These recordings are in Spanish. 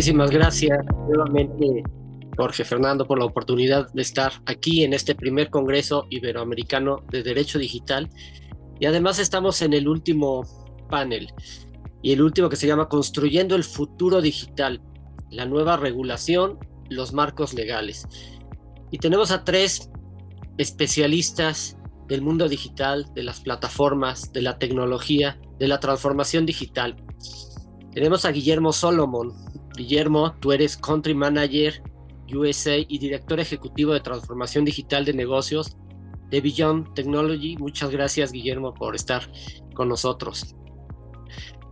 Muchísimas gracias nuevamente, Jorge Fernando, por la oportunidad de estar aquí en este primer Congreso Iberoamericano de Derecho Digital. Y además estamos en el último panel, y el último que se llama Construyendo el Futuro Digital, la nueva regulación, los marcos legales. Y tenemos a tres especialistas del mundo digital, de las plataformas, de la tecnología, de la transformación digital. Tenemos a Guillermo Solomon. Guillermo, tú eres Country Manager USA y Director Ejecutivo de Transformación Digital de Negocios de Beyond Technology. Muchas gracias, Guillermo, por estar con nosotros.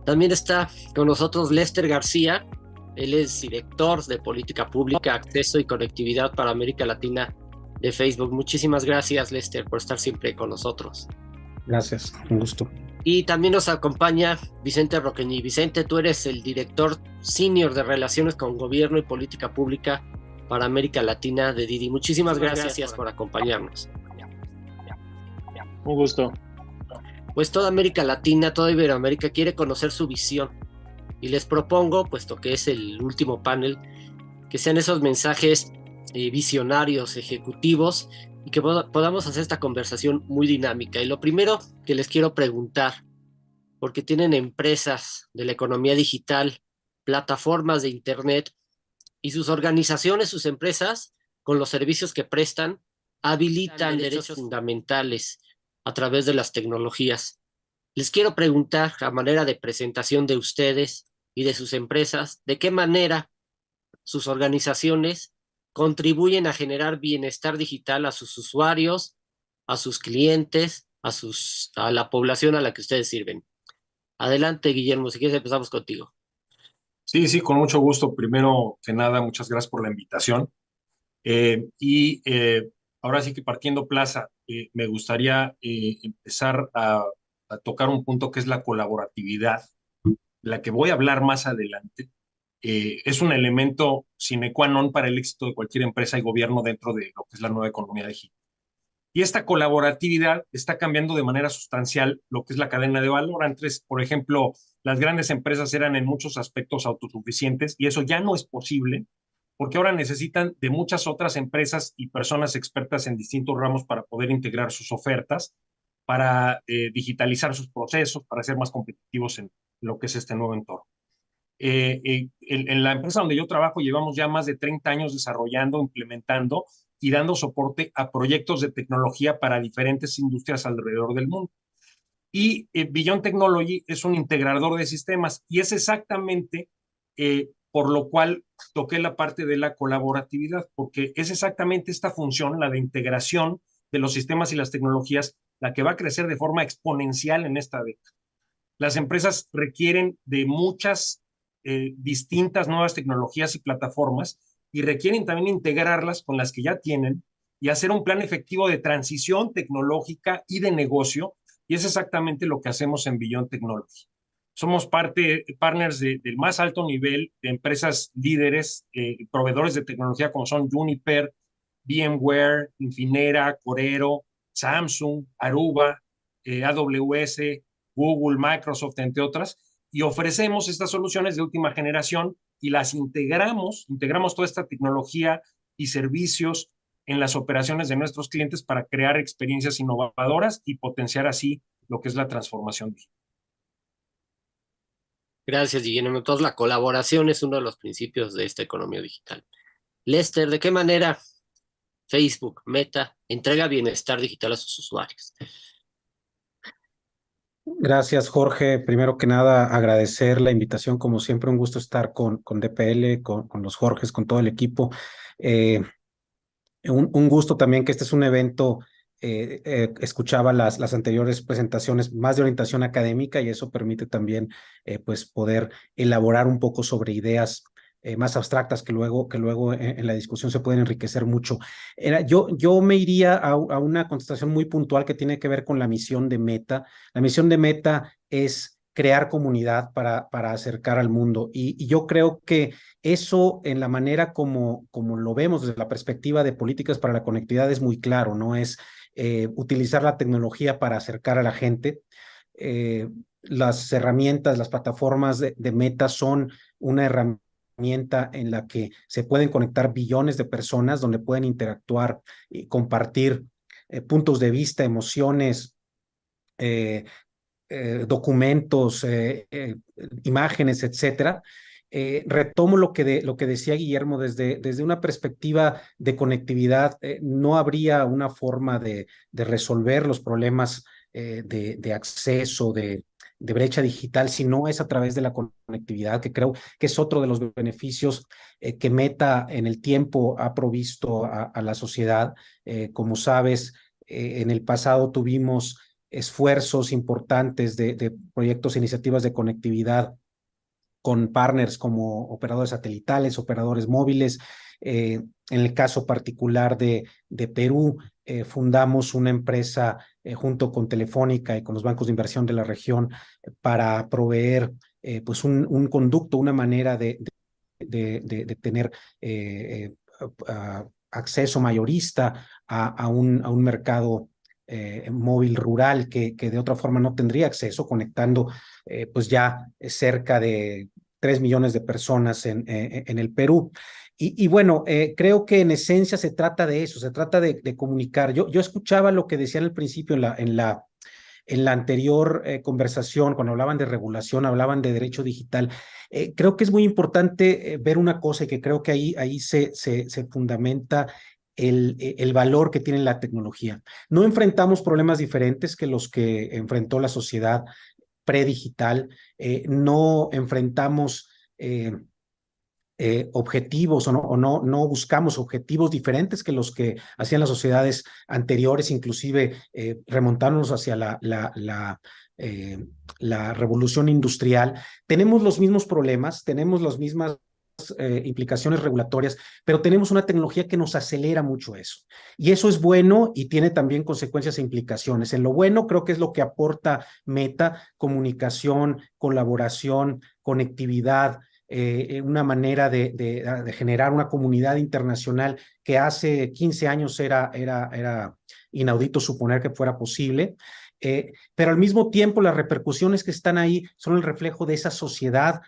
También está con nosotros Lester García. Él es Director de Política Pública, Acceso y Conectividad para América Latina de Facebook. Muchísimas gracias, Lester, por estar siempre con nosotros. Gracias, un gusto. Y también nos acompaña Vicente Roqueñi. Vicente, tú eres el Director Senior de Relaciones con Gobierno y Política Pública para América Latina de Didi. Muchísimas gracias por acompañarnos. Un gusto. Pues toda América Latina, toda Iberoamérica quiere conocer su visión. Y les propongo, puesto que es el último panel, que sean esos mensajes visionarios, ejecutivos, y que podamos hacer esta conversación muy dinámica. Y lo primero que les quiero preguntar, porque tienen empresas de la economía digital, plataformas de Internet, y sus organizaciones, sus empresas, con los servicios que prestan, habilitan derechos fundamentales a través de las tecnologías. Les quiero preguntar, a manera de presentación de ustedes y de sus empresas, de qué manera sus organizaciones contribuyen a generar bienestar digital a sus usuarios, a sus clientes, a la población a la que ustedes sirven. Adelante, Guillermo, si quieres empezamos contigo. Sí, con mucho gusto. Primero que nada, muchas gracias por la invitación. Ahora sí que partiendo plaza, me gustaría empezar a tocar un punto que es la colaboratividad, la que voy a hablar más adelante. Es un elemento sine qua non para el éxito de cualquier empresa y gobierno dentro de lo que es la nueva economía digital. Y esta colaboratividad está cambiando de manera sustancial lo que es la cadena de valor. Antes, por ejemplo, las grandes empresas eran en muchos aspectos autosuficientes y eso ya no es posible porque ahora necesitan de muchas otras empresas y personas expertas en distintos ramos para poder integrar sus ofertas, para digitalizar sus procesos, para ser más competitivos en lo que es este nuevo entorno. En la empresa donde yo trabajo llevamos ya más de 30 años desarrollando, implementando y dando soporte a proyectos de tecnología para diferentes industrias alrededor del mundo. Y Beyond Technology es un integrador de sistemas y es exactamente por lo cual toqué la parte de la colaboratividad, porque es exactamente esta función, la de integración de los sistemas y las tecnologías, la que va a crecer de forma exponencial en esta década. Las empresas requieren de muchas distintas nuevas tecnologías y plataformas y requieren también integrarlas con las que ya tienen y hacer un plan efectivo de transición tecnológica y de negocio, y es exactamente lo que hacemos en Beyond Technology. Somos partners del más alto nivel de empresas líderes, proveedores de tecnología como son Juniper, VMware, Infinera, Corero, Samsung, Aruba, AWS, Google, Microsoft, entre otras, y ofrecemos estas soluciones de última generación y las integramos toda esta tecnología y servicios en las operaciones de nuestros clientes para crear experiencias innovadoras y potenciar así lo que es la transformación digital. Gracias, Guillermo. Entonces, la colaboración es uno de los principios de esta economía digital. Lester, ¿de qué manera Facebook, Meta, entrega bienestar digital a sus usuarios? Gracias, Jorge. Primero que nada, agradecer la invitación. Como siempre, un gusto estar con DPL, con los Jorges, con todo el equipo. Un gusto también que este es un evento, escuchaba las anteriores presentaciones más de orientación académica y eso permite también pues poder elaborar un poco sobre ideas más abstractas que luego en la discusión se pueden enriquecer mucho. Yo me iría a una contestación muy puntual que tiene que ver con la misión de Meta. La misión de Meta es crear comunidad para acercar al mundo y yo creo que eso en la manera como lo vemos desde la perspectiva de políticas para la conectividad es muy claro, ¿no? Es utilizar la tecnología para acercar a la gente. Las herramientas, las plataformas de Meta son una herramienta herramienta en la que se pueden conectar billones de personas, donde pueden interactuar y compartir puntos de vista, emociones, documentos, imágenes, etcétera. Retomo lo que decía Guillermo desde una perspectiva de conectividad. No habría una forma de resolver los problemas de acceso, de brecha digital, si no es a través de la conectividad, que creo que es otro de los beneficios que Meta en el tiempo ha provisto a la sociedad. Como sabes, en el pasado tuvimos esfuerzos importantes de proyectos e iniciativas de conectividad con partners como operadores satelitales, operadores móviles. En el caso particular de Perú, fundamos una empresa junto con Telefónica y con los bancos de inversión de la región para proveer pues un conducto, una manera de tener acceso mayorista a un mercado móvil rural que de otra forma no tendría acceso, conectando pues ya cerca de 3 millones de personas en el Perú. Y bueno, creo que en esencia se trata de eso, se trata de comunicar. Yo escuchaba lo que decían al principio en la anterior conversación, cuando hablaban de regulación, hablaban de derecho digital. Creo que es muy importante ver una cosa y que creo que ahí se fundamenta el valor que tiene la tecnología. No enfrentamos problemas diferentes que los que enfrentó la sociedad predigital. No enfrentamos objetivos o no buscamos objetivos diferentes que los que hacían las sociedades anteriores, inclusive remontándonos hacia la revolución industrial. Tenemos los mismos problemas, tenemos las mismas implicaciones regulatorias, pero tenemos una tecnología que nos acelera mucho eso. Y eso es bueno y tiene también consecuencias e implicaciones. En lo bueno creo que es lo que aporta Meta: comunicación, colaboración, conectividad, una manera de generar una comunidad internacional que hace 15 años era inaudito suponer que fuera posible. Pero al mismo tiempo las repercusiones que están ahí son el reflejo de esa sociedad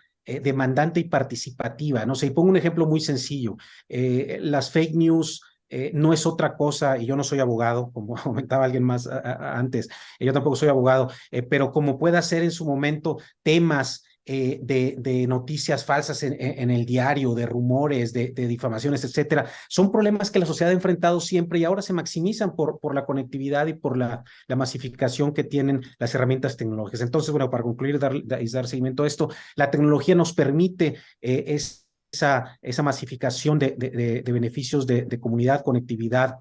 demandante y participativa. No sé, y pongo un ejemplo muy sencillo. Las fake news no es otra cosa, y yo no soy abogado, como comentaba alguien más antes, yo tampoco soy abogado, pero como pueda ser en su momento temas de noticias falsas en el diario, de rumores, de difamaciones, etcétera, son problemas que la sociedad ha enfrentado siempre y ahora se maximizan por la conectividad y por la masificación que tienen las herramientas tecnológicas. Entonces, bueno, para concluir y dar seguimiento a esto, la tecnología nos permite esa masificación de beneficios de comunidad, conectividad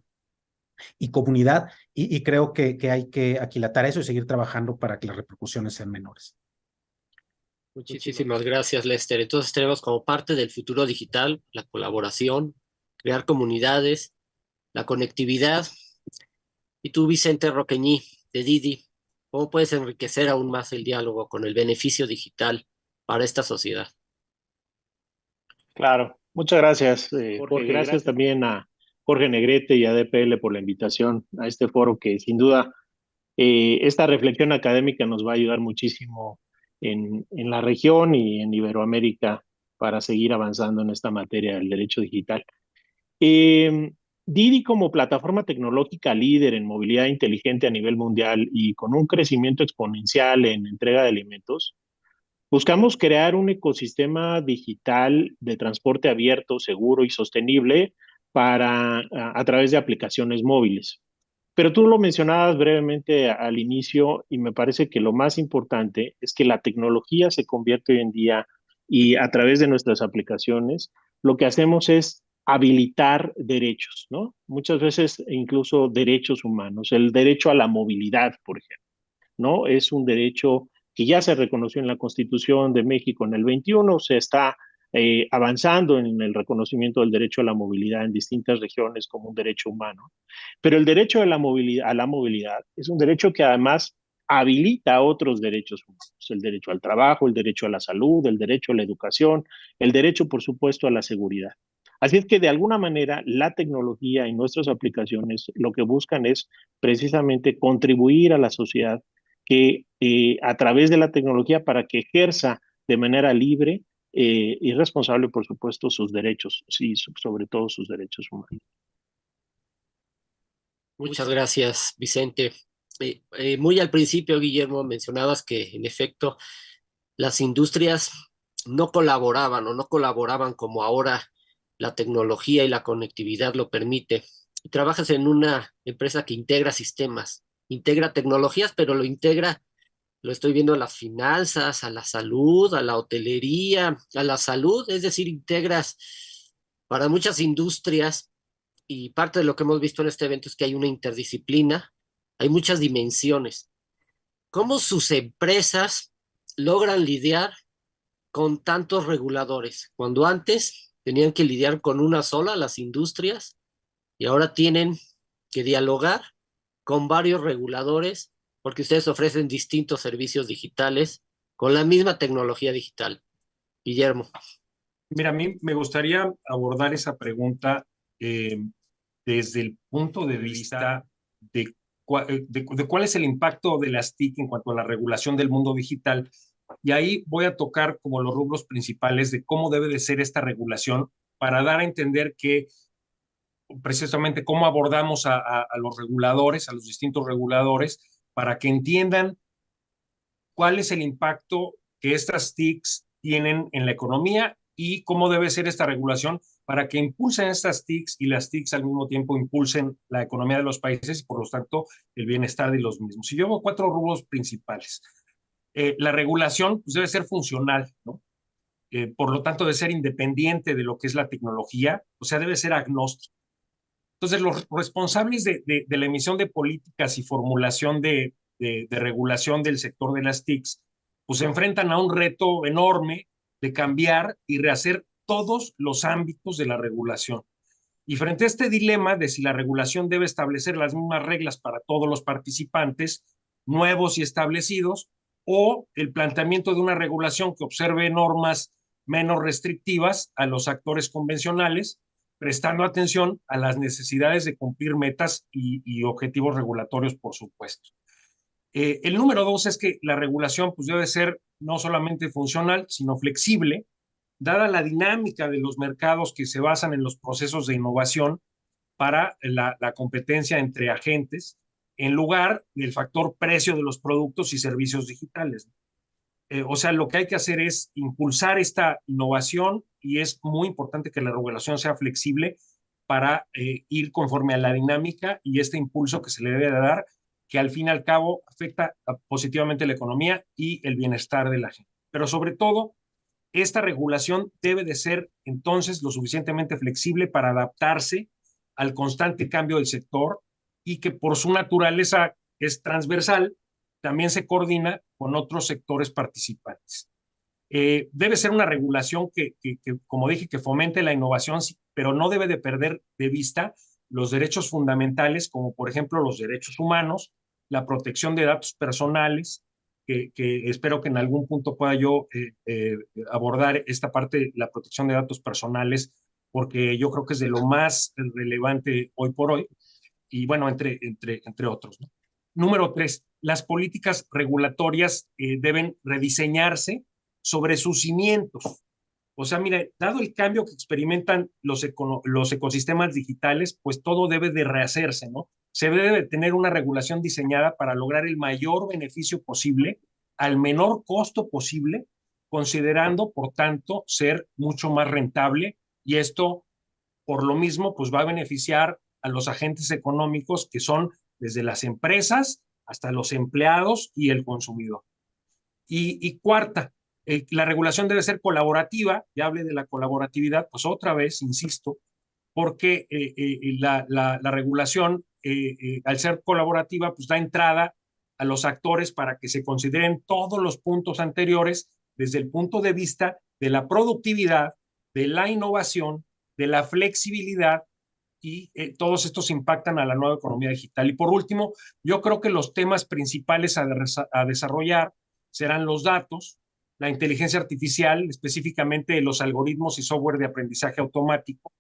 y comunidad, y creo que hay que aquilatar eso y seguir trabajando para que las repercusiones sean menores. Muchísimas gracias, Lester. Entonces tenemos como parte del futuro digital la colaboración, crear comunidades, la conectividad. Y tú, Vicente Roqueñí, de Didi, ¿cómo puedes enriquecer aún más el diálogo con el beneficio digital para esta sociedad? Claro, muchas gracias, Jorge. Gracias también a Jorge Negrete y a DPL por la invitación a este foro que sin duda esta reflexión académica nos va a ayudar muchísimo en la región y en Iberoamérica para seguir avanzando en esta materia del derecho digital. Didi, como plataforma tecnológica líder en movilidad inteligente a nivel mundial y con un crecimiento exponencial en entrega de alimentos, buscamos crear un ecosistema digital de transporte abierto, seguro y sostenible a través de aplicaciones móviles. Pero tú lo mencionabas brevemente al inicio y me parece que lo más importante es que la tecnología se convierte hoy en día y a través de nuestras aplicaciones lo que hacemos es habilitar derechos, ¿no? Muchas veces incluso derechos humanos. El derecho a la movilidad, por ejemplo, ¿no? Es un derecho que ya se reconoció en la Constitución de México en el 21, se está avanzando en el reconocimiento del derecho a la movilidad en distintas regiones como un derecho humano. Pero el derecho a la movilidad es un derecho que además habilita otros derechos humanos, el derecho al trabajo, el derecho a la salud, el derecho a la educación, el derecho, por supuesto, a la seguridad. Así es que de alguna manera la tecnología y nuestras aplicaciones lo que buscan es precisamente contribuir a la sociedad que a través de la tecnología para que ejerza de manera libre y responsable, por supuesto, sus derechos, sí, sobre todo sus derechos humanos. Muchas gracias, Vicente. Muy al principio, Guillermo, mencionabas que en efecto las industrias no colaboraban o no colaboraban como ahora la tecnología y la conectividad lo permite. Y trabajas en una empresa que integra sistemas, integra tecnologías, pero lo integra, lo estoy viendo, a las finanzas, a la salud, a la hotelería, a la salud, es decir, integras para muchas industrias, y parte de lo que hemos visto en este evento es que hay una interdisciplina, hay muchas dimensiones. ¿Cómo sus empresas logran lidiar con tantos reguladores, cuando antes tenían que lidiar con una sola, las industrias, y ahora tienen que dialogar con varios reguladores porque ustedes ofrecen distintos servicios digitales con la misma tecnología digital? Guillermo. Mira, a mí me gustaría abordar esa pregunta eh, desde el punto de vista de cuál es el impacto de las TIC en cuanto a la regulación del mundo digital. Y ahí voy a tocar como los rubros principales de cómo debe de ser esta regulación para dar a entender que precisamente cómo abordamos a los reguladores, a los distintos reguladores, para que entiendan cuál es el impacto que estas TICs tienen en la economía y cómo debe ser esta regulación para que impulsen estas TICs y las TICs al mismo tiempo impulsen la economía de los países y por lo tanto el bienestar de los mismos. Y yo veo cuatro rubros principales. La regulación pues, debe ser funcional, ¿no? Por lo tanto, debe ser independiente de lo que es la tecnología, o sea, debe ser agnóstico. Entonces, los responsables de la emisión de políticas y formulación de regulación del sector de las TICs, pues se enfrentan a un reto enorme de cambiar y rehacer todos los ámbitos de la regulación. Y frente a este dilema de si la regulación debe establecer las mismas reglas para todos los participantes, nuevos y establecidos, o el planteamiento de una regulación que observe normas menos restrictivas a los actores convencionales, prestando atención a las necesidades de cumplir metas y objetivos regulatorios, por supuesto. El número dos es que la regulación pues, debe ser no solamente funcional, sino flexible, dada la dinámica de los mercados que se basan en los procesos de innovación para la competencia entre agentes, en lugar del factor precio de los productos y servicios digitales. O sea, lo que hay que hacer es impulsar esta innovación y es muy importante que la regulación sea flexible para ir conforme a la dinámica y este impulso que se le debe dar, que al fin y al cabo afecta positivamente la economía y el bienestar de la gente. Pero sobre todo, esta regulación debe de ser entonces lo suficientemente flexible para adaptarse al constante cambio del sector y que por su naturaleza es transversal, también se coordina con otros sectores participantes. Debe ser una regulación como dije, que fomente la innovación, pero no debe de perder de vista los derechos fundamentales, como por ejemplo los derechos humanos, la protección de datos personales, que espero que en algún punto pueda yo abordar esta parte, la protección de datos personales, porque yo creo que es de lo más relevante hoy por hoy, y bueno, entre otros, ¿no? Número tres, las políticas regulatorias deben rediseñarse sobre sus cimientos. O sea, mire, dado el cambio que experimentan los ecosistemas digitales, pues todo debe de rehacerse, ¿no? Se debe de tener una regulación diseñada para lograr el mayor beneficio posible al menor costo posible, considerando, por tanto, ser mucho más rentable y esto, por lo mismo, pues va a beneficiar a los agentes económicos que son desde las empresas hasta los empleados y el consumidor. Y cuarta, la regulación debe ser colaborativa, ya hablé de la colaboratividad, pues otra vez, insisto, porque la regulación, al ser colaborativa, pues da entrada a los actores para que se consideren todos los puntos anteriores desde el punto de vista de la productividad, de la innovación, de la flexibilidad y todos estos impactan a la nueva economía digital. Y por último, yo creo que los temas principales a desarrollar serán los datos, la inteligencia artificial, específicamente los algoritmos y software de aprendizaje automático,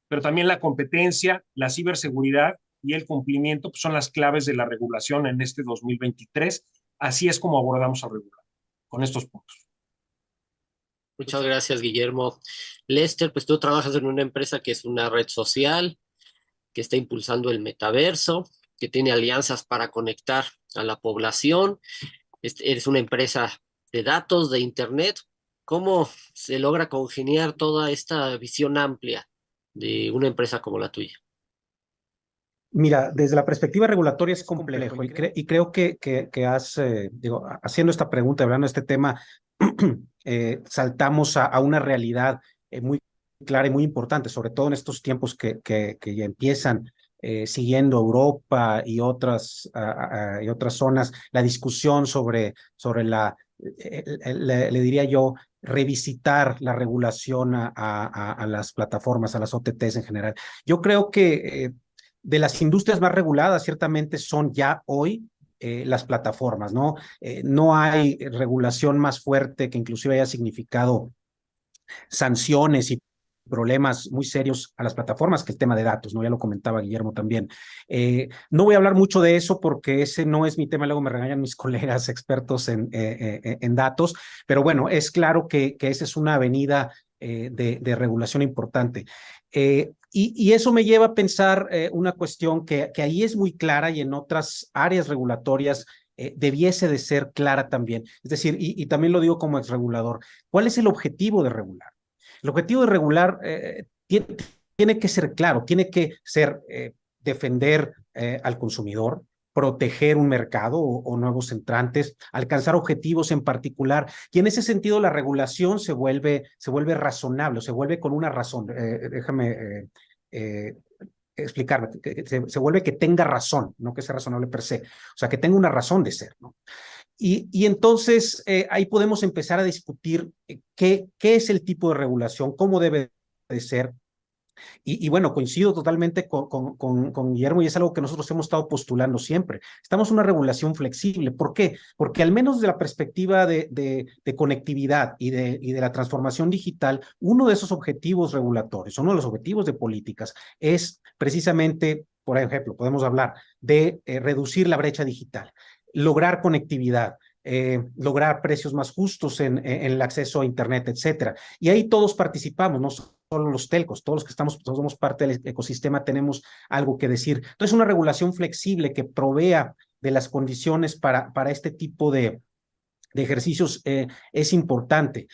pero también la competencia, la ciberseguridad y el cumplimiento pues, son las claves de la regulación en este 2023. Así es como abordamos a regular con estos puntos. Muchas gracias, Guillermo. Lester, pues tú trabajas en una empresa que es una red social, que está impulsando el metaverso, que tiene alianzas para conectar a la población. Eres una empresa de datos, de Internet. ¿Cómo se logra congeniar toda esta visión amplia de una empresa como la tuya? Mira, desde la perspectiva regulatoria es complejo y creo que digo, haciendo esta pregunta, hablando de este tema, saltamos a una realidad muy clara y muy importante, sobre todo en estos tiempos que ya empiezan siguiendo Europa y y otras zonas, la discusión sobre le diría yo, revisitar la regulación a las plataformas, a las OTTs en general. Yo creo que de las industrias más reguladas, ciertamente son ya hoy las plataformas, ¿no? No hay regulación más fuerte que inclusive haya significado sanciones y problemas muy serios a las plataformas que el tema de datos, ¿no? Ya lo comentaba Guillermo también. No voy a hablar mucho de eso porque ese no es mi tema, luego me regañan mis colegas expertos en datos, pero bueno, es claro que esa es una avenida de regulación importante. Y eso me lleva a pensar una cuestión que ahí es muy clara y en otras áreas regulatorias debiese de ser clara también. Es decir, y también lo digo como exregulador, ¿cuál es el objetivo de regular? El objetivo de regular tiene que ser claro, tiene que ser defender al consumidor, proteger un mercado o nuevos entrantes, alcanzar objetivos en particular. Y en ese sentido la regulación se vuelve razonable, se vuelve con una razón. Déjame eh, explicarme, se vuelve que tenga razón, no que sea razonable per se, o sea, que tenga una razón de ser, ¿no? Y entonces ahí podemos empezar a discutir qué es el tipo de regulación, cómo debe de ser. Bueno, coincido totalmente con Guillermo y es algo que nosotros hemos estado postulando siempre. Estamos en una regulación flexible. ¿Por qué? Porque al menos de la perspectiva de conectividad y de la transformación digital, uno de esos objetivos regulatorios, uno de los objetivos de políticas es precisamente, por ejemplo, podemos hablar de reducir la brecha digital, lograr conectividad, lograr precios más justos en el acceso a Internet, etcétera. Y ahí todos participamos, no solo los telcos, todos los que todos somos parte del ecosistema tenemos algo que decir. Entonces, una regulación flexible que provea de las condiciones para este tipo de ejercicios es importante.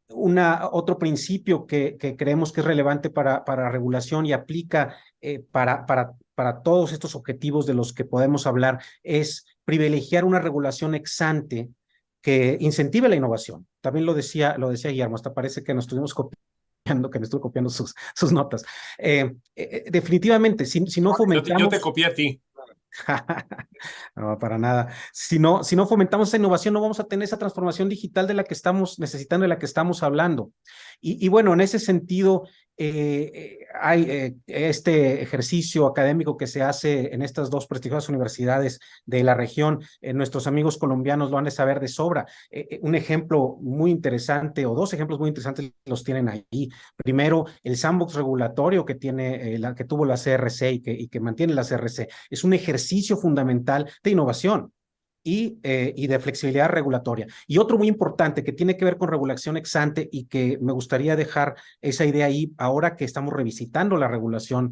Otro principio que creemos que es relevante para regulación y aplica para todos estos objetivos de los que podemos hablar es privilegiar una regulación ex ante que incentive la innovación. También lo decía Guillermo, hasta parece que nos estuvimos copiando, que me estuve copiando sus notas. Definitivamente, si no fomentamos... Yo te copié a ti. No, para nada. Si no fomentamos esa innovación, no vamos a tener esa transformación digital de la que estamos necesitando, de la que estamos hablando. Bueno, en ese sentido, hay este ejercicio académico que se hace en estas dos prestigiosas universidades de la región. Nuestros amigos colombianos lo han de saber de sobra. Un ejemplo muy interesante, o dos ejemplos muy interesantes los tienen ahí. Primero, el sandbox regulatorio que que tuvo la CRC y que mantiene la CRC. Es un ejercicio fundamental de innovación y de flexibilidad regulatoria. Y otro muy importante que tiene que ver con regulación ex ante y que me gustaría dejar esa idea ahí ahora que estamos revisitando la regulación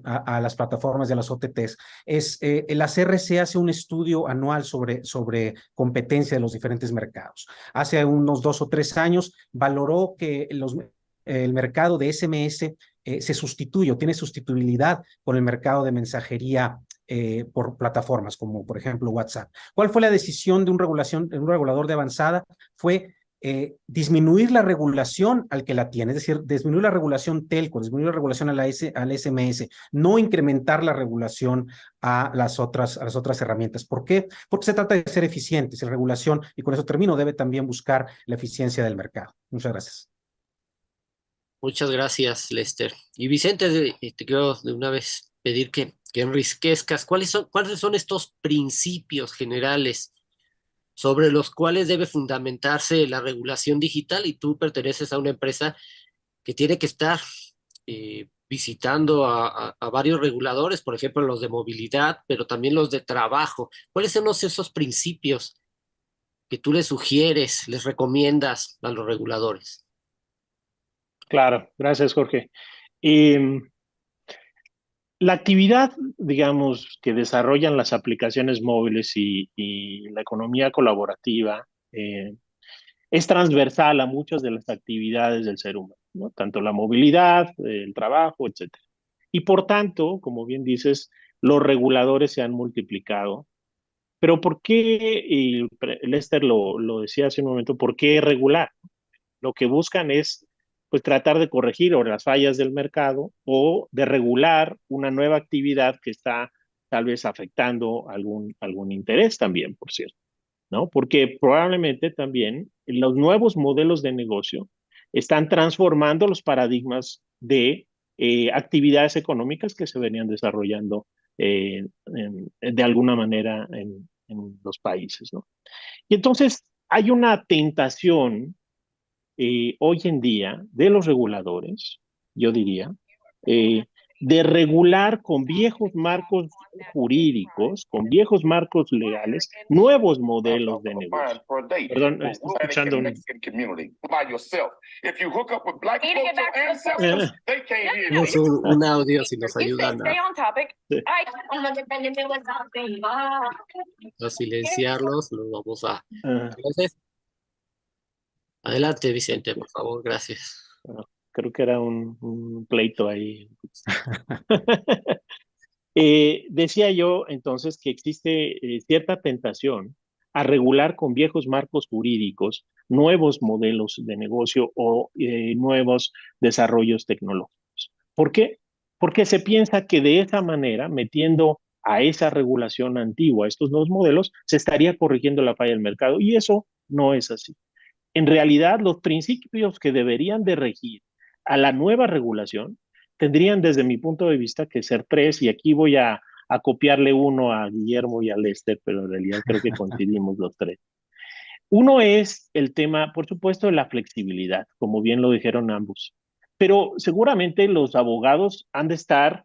a las plataformas de las OTTs, es la CRC hace un estudio anual sobre competencia de los diferentes mercados. Hace unos 2 o 3 años valoró que el mercado de SMS se sustituye o tiene sustituibilidad con el mercado de mensajería por plataformas como por ejemplo WhatsApp. ¿Cuál fue la decisión de un regulador de avanzada? Fue disminuir la regulación al que la tiene, es decir, disminuir la regulación telco, disminuir la regulación al SMS, no incrementar la regulación a las otras herramientas. ¿Por qué? Porque se trata de ser eficientes. La regulación, y con eso termino, debe también buscar la eficiencia del mercado. Muchas gracias. Muchas gracias, Lester. Y Vicente, te quiero de una vez pedir que enriquezcas cuáles son estos principios generales sobre los cuales debe fundamentarse la regulación digital y tú perteneces a una empresa que tiene que estar visitando a varios reguladores, por ejemplo, los de movilidad, pero también los de trabajo. ¿Cuáles son esos principios que tú les sugieres, les recomiendas a los reguladores? Claro, gracias, Jorge. Eh, la actividad, digamos, que desarrollan las aplicaciones móviles y la economía colaborativa es transversal a muchas de las actividades del ser humano, ¿no? Tanto la movilidad, el trabajo, etcétera. Y por tanto, como bien dices, los reguladores se han multiplicado. Pero ¿por qué, y Lester lo decía hace un momento, por qué regular? Lo que buscan es pues tratar de corregir o las fallas del mercado o de regular una nueva actividad que está tal vez afectando algún interés también, por cierto, ¿no? Porque probablemente también los nuevos modelos de negocio están transformando los paradigmas de actividades económicas que se venían desarrollando de alguna manera en los países, ¿no? Y entonces hay una tentación hoy en día de los reguladores, yo diría, eh, de regular con viejos marcos jurídicos, con viejos marcos legales, nuevos modelos de negocio. Perdón, estoy escuchando un... Es un audio, si nos ayudan a silenciarlos, lo vamos a... Entonces, adelante, Vicente, por favor, gracias. Creo que era un pleito ahí. Decía yo entonces que existe cierta tentación a regular con viejos marcos jurídicos nuevos modelos de negocio o nuevos desarrollos tecnológicos. ¿Por qué? Porque se piensa que de esa manera, metiendo a esa regulación antigua, a estos nuevos modelos, se estaría corrigiendo la falla del mercado y eso no es así. En realidad, los principios que deberían de regir a la nueva regulación tendrían, desde mi punto de vista, que ser tres, y aquí voy a copiarle uno a Guillermo y a Lester, pero en realidad creo que coincidimos los tres. Uno es el tema, por supuesto, de la flexibilidad, como bien lo dijeron ambos, pero seguramente los abogados han de estar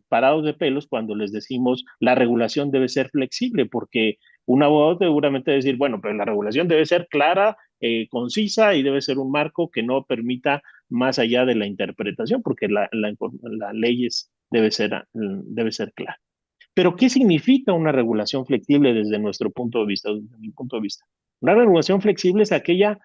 parados de pelos cuando les decimos la regulación debe ser flexible, porque un abogado seguramente debe decir, bueno, pero la regulación debe ser clara, concisa y debe ser un marco que no permita más allá de la interpretación, porque la ley debe ser clara. Pero, ¿qué significa una regulación flexible desde nuestro punto de vista, desde mi punto de vista? Una regulación flexible es aquella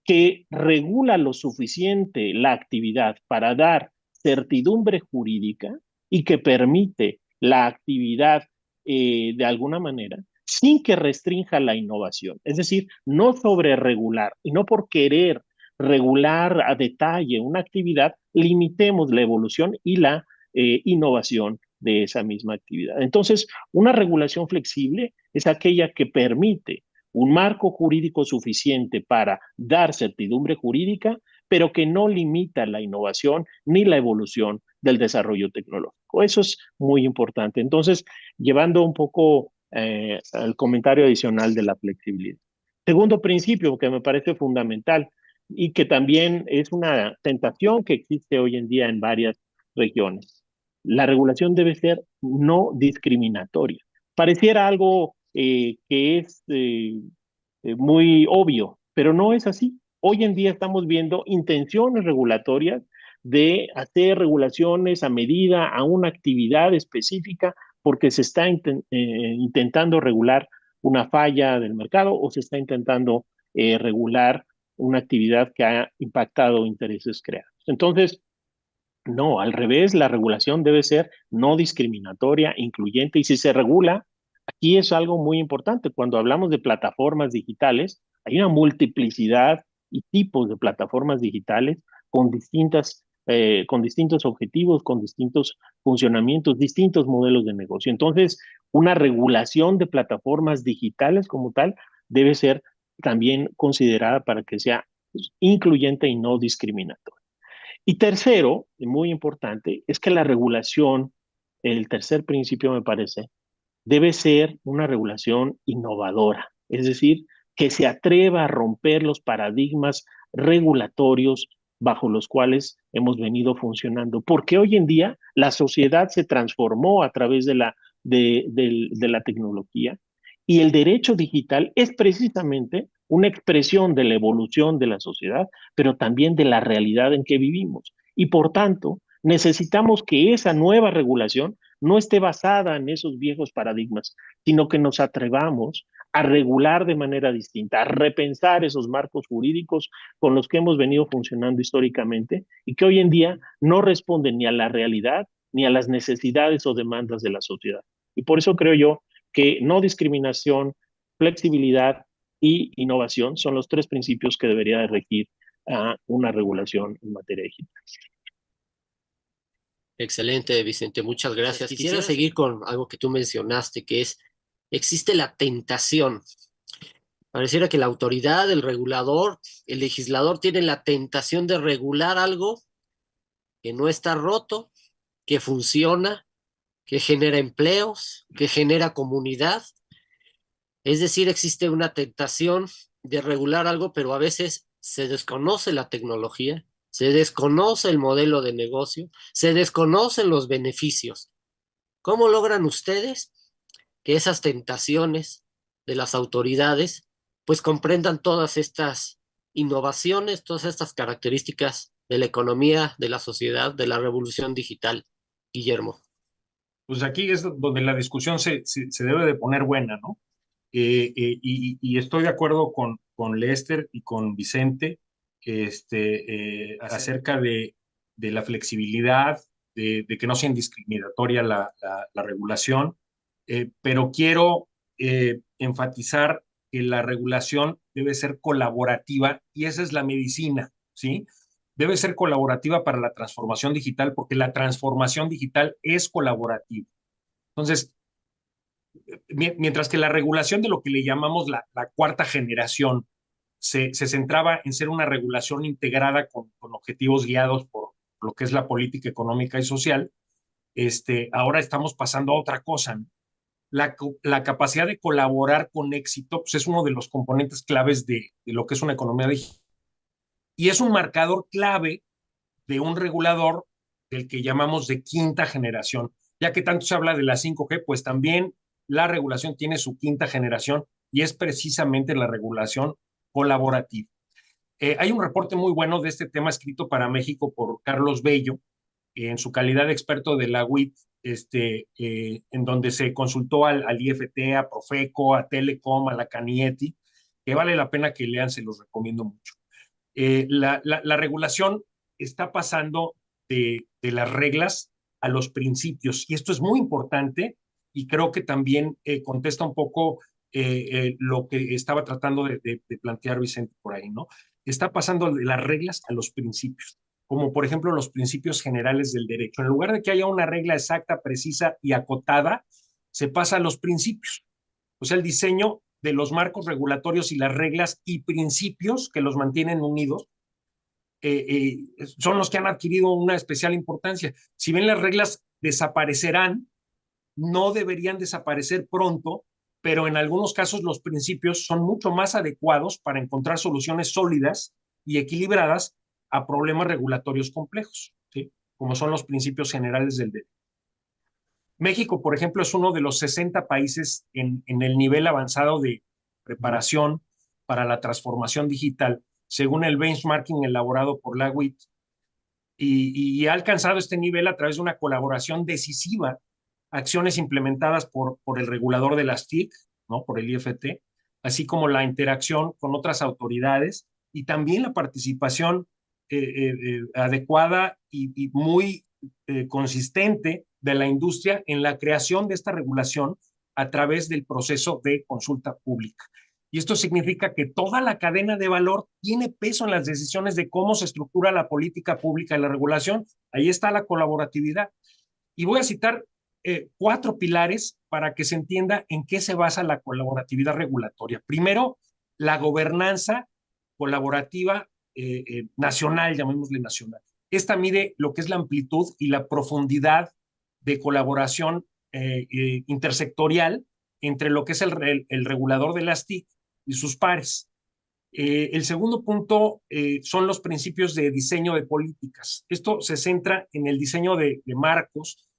que regula lo suficiente la actividad para dar certidumbre jurídica y que permite la actividad de alguna manera sin que restrinja la innovación. Es decir, no sobre regular y no por querer regular a detalle una actividad, limitemos la evolución y la innovación de esa misma actividad. Entonces, una regulación flexible es aquella que permite un marco jurídico suficiente para dar certidumbre jurídica, pero que no limita la innovación ni la evolución del desarrollo tecnológico. Eso es muy importante. Entonces, llevando un poco al comentario adicional de la flexibilidad. Segundo principio que me parece fundamental y que también es una tentación que existe hoy en día en varias regiones. La regulación debe ser no discriminatoria. Pareciera algo que es muy obvio, pero no es así. Hoy en día estamos viendo intenciones regulatorias de hacer regulaciones a medida a una actividad específica porque se está intentando regular una falla del mercado o se está intentando regular una actividad que ha impactado intereses creados. Entonces, no, al revés, la regulación debe ser no discriminatoria, incluyente, y si se regula, aquí es algo muy importante. Cuando hablamos de plataformas digitales, hay una multiplicidad y tipos de plataformas digitales con distintos objetivos, con distintos funcionamientos, distintos modelos de negocio. Entonces, una regulación de plataformas digitales como tal debe ser también considerada para que sea incluyente y no discriminatoria. Y tercero, y muy importante, es que la regulación, el tercer principio me parece, debe ser una regulación innovadora, es decir, que se atreva a romper los paradigmas regulatorios bajo los cuales hemos venido funcionando, porque hoy en día la sociedad se transformó a través de la tecnología Y el derecho digital es precisamente una expresión de la evolución de la sociedad, pero también de la realidad en que vivimos. Y por tanto, necesitamos que esa nueva regulación no esté basada en esos viejos paradigmas, sino que nos atrevamos a regular de manera distinta, a repensar esos marcos jurídicos con los que hemos venido funcionando históricamente y que hoy en día no responden ni a la realidad ni a las necesidades o demandas de la sociedad. Y por eso creo yo que no discriminación, flexibilidad y innovación son los tres principios que debería de regir a una regulación en materia digital. Excelente, Vicente, muchas gracias. Quisiera seguir con algo que tú mencionaste, que es, existe la tentación. Pareciera que la autoridad, el regulador, el legislador tienen la tentación de regular algo que no está roto, que funciona, que genera empleos, que genera comunidad. Es decir, existe una tentación de regular algo, pero a veces se desconoce la tecnología, se desconoce el modelo de negocio, se desconocen los beneficios. ¿Cómo logran ustedes que esas tentaciones de las autoridades pues comprendan todas estas innovaciones, todas estas características de la economía, de la sociedad, de la revolución digital, Guillermo? Pues aquí es donde la discusión se debe de poner buena, ¿no? Y estoy de acuerdo con Lester y con Vicente acerca de la flexibilidad, de que no sea indiscriminatoria la regulación, pero quiero enfatizar que la regulación debe ser colaborativa y esa es la medicina, ¿sí? Debe ser colaborativa para la transformación digital porque la transformación digital es colaborativa. Entonces, mientras que la regulación de lo que le llamamos la cuarta generación se centraba en ser una regulación integrada con objetivos guiados por lo que es la política económica y social, ahora estamos pasando a otra cosa, ¿no? La capacidad de colaborar con éxito pues es uno de los componentes claves de lo que es una economía digital y es un marcador clave de un regulador del que llamamos de quinta generación. Ya que tanto se habla de la 5G, pues también la regulación tiene su quinta generación y es precisamente la regulación colaborativa. Hay un reporte muy bueno de este tema escrito para México por Carlos Bello, en su calidad de experto de la UIT, en donde se consultó al IFT, a Profeco, a Telecom, a la Canieti, que vale la pena que lean, se los recomiendo mucho. La regulación está pasando de las reglas a los principios, y esto es muy importante, y creo que también contesta un poco lo que estaba tratando de plantear Vicente por ahí, ¿no? Está pasando de las reglas a los principios, como por ejemplo los principios generales del derecho. En lugar de que haya una regla exacta, precisa y acotada, se pasa a los principios. O sea, el diseño de los marcos regulatorios y las reglas y principios que los mantienen unidos son los que han adquirido una especial importancia. Si bien las reglas desaparecerán, no deberían desaparecer pronto, pero en algunos casos los principios son mucho más adecuados para encontrar soluciones sólidas y equilibradas a problemas regulatorios complejos, ¿sí? Como son los principios generales del derecho. México, por ejemplo, es uno de los 60 países en el nivel avanzado de preparación para la transformación digital, según el benchmarking elaborado por la UIT, y ha alcanzado este nivel a través de una colaboración decisiva, acciones implementadas por el regulador de las TIC, ¿no? Por el IFT, así como la interacción con otras autoridades y también la participación adecuada y muy consistente de la industria en la creación de esta regulación a través del proceso de consulta pública. Y esto significa que toda la cadena de valor tiene peso en las decisiones de cómo se estructura la política pública y la regulación. Ahí está la colaboratividad. Y voy a citar 4 pilares para que se entienda en qué se basa la colaboratividad regulatoria. Primero, la gobernanza colaborativa nacional, llamémosle nacional. Esta mide lo que es la amplitud y la profundidad de colaboración intersectorial entre lo que es el regulador de las TIC y sus pares. El segundo punto son los principios de diseño de políticas. Esto se centra en el diseño de marcos